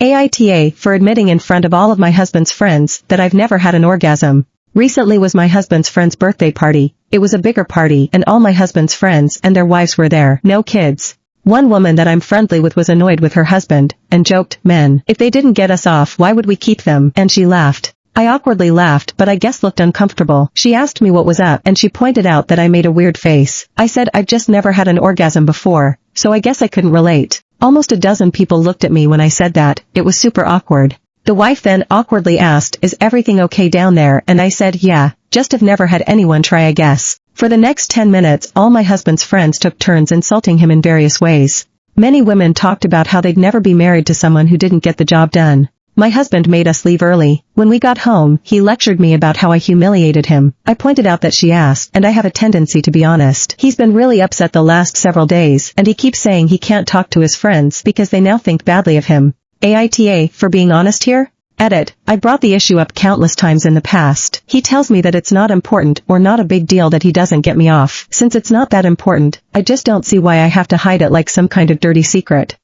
AITA for admitting in front of all of my husband's friends that I've never had an orgasm. Recently was my husband's friend's birthday party. It was a bigger party and all my husband's friends and their wives were there. No kids. One woman that I'm friendly with was annoyed with her husband and joked, "Men, if they didn't get us off, why would we keep them?" And she laughed. I awkwardly laughed but I guess looked uncomfortable. She asked me what was up and she pointed out that I made a weird face. I said I've just never had an orgasm before, so I guess I couldn't relate. Almost a dozen people looked at me when I said that. It was super awkward. The wife then awkwardly asked, "Is everything okay down there?" And I said, "Yeah, just have never had anyone try I guess." For the next 10 minutes all my husband's friends took turns insulting him in various ways. Many women talked about how they'd never be married to someone who didn't get the job done. My husband made us leave early. When we got home, he lectured me about how I humiliated him. I pointed out that she asked, and I have a tendency to be honest. He's been really upset the last several days, and he keeps saying he can't talk to his friends because they now think badly of him. AITA for being honest here? Edit. I brought the issue up countless times in the past. He tells me that it's not important or not a big deal that he doesn't get me off. Since it's not that important, I just don't see why I have to hide it like some kind of dirty secret.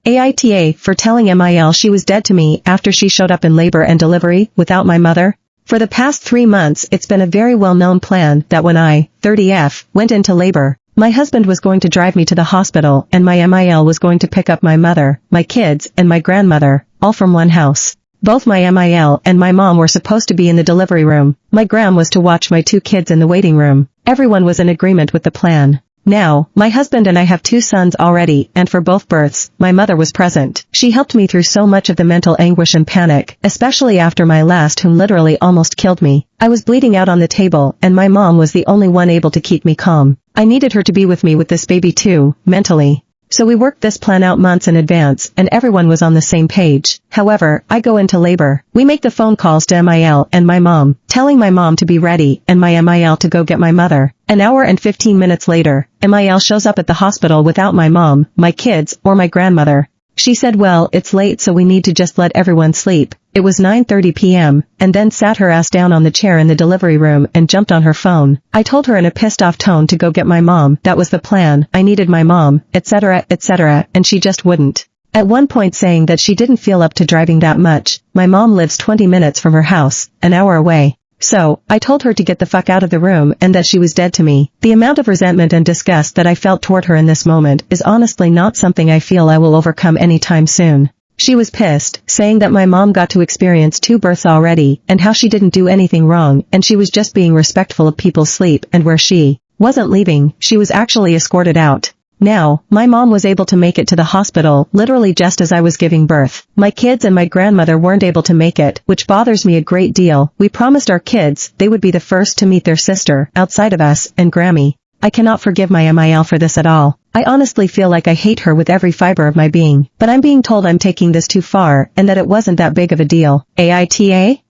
AITA for telling MIL she was dead to me after she showed up in labor and delivery without my mother. For the past 3 months it's been a very well-known plan that when I, 30F, went into labor, my husband was going to drive me to the hospital and my MIL was going to pick up my mother, my kids, and my grandmother, all from one house. Both my MIL and my mom were supposed to be in the delivery room. My gram was to watch my 2 kids in the waiting room. Everyone was in agreement with the plan. Now, my husband and I have 2 sons already, and for both births, my mother was present. She helped me through so much of the mental anguish and panic, especially after my last whom literally almost killed me. I was bleeding out on the table, and my mom was the only one able to keep me calm. I needed her to be with me with this baby too, mentally. So we worked this plan out months in advance, and everyone was on the same page. However, I go into labor. We make the phone calls to MIL and my mom, telling my mom to be ready, and my MIL to go get my mother. An hour and 15 minutes later, MIL shows up at the hospital without my mom, my kids, or my grandmother. She said, "Well, it's late so we need to just let everyone sleep." It was 9:30 p.m., and then sat her ass down on the chair in the delivery room and jumped on her phone. I told her in a pissed-off tone to go get my mom. That was the plan. I needed my mom, etc., and she just wouldn't. At one point saying that she didn't feel up to driving that much. My mom lives 20 minutes from her house, an hour away. So, I told her to get the fuck out of the room and that she was dead to me. The amount of resentment and disgust that I felt toward her in this moment is honestly not something I feel I will overcome anytime soon. She was pissed, saying that my mom got to experience 2 births already, and how she didn't do anything wrong, and she was just being respectful of people's sleep, and where she wasn't leaving, she was actually escorted out. Now, my mom was able to make it to the hospital literally just as I was giving birth. My kids and my grandmother weren't able to make it, which bothers me a great deal. We promised our kids they would be the first to meet their sister, outside of us, and Grammy. I cannot forgive my MIL for this at all. I honestly feel like I hate her with every fiber of my being, but I'm being told I'm taking this too far and that it wasn't that big of a deal. AITA?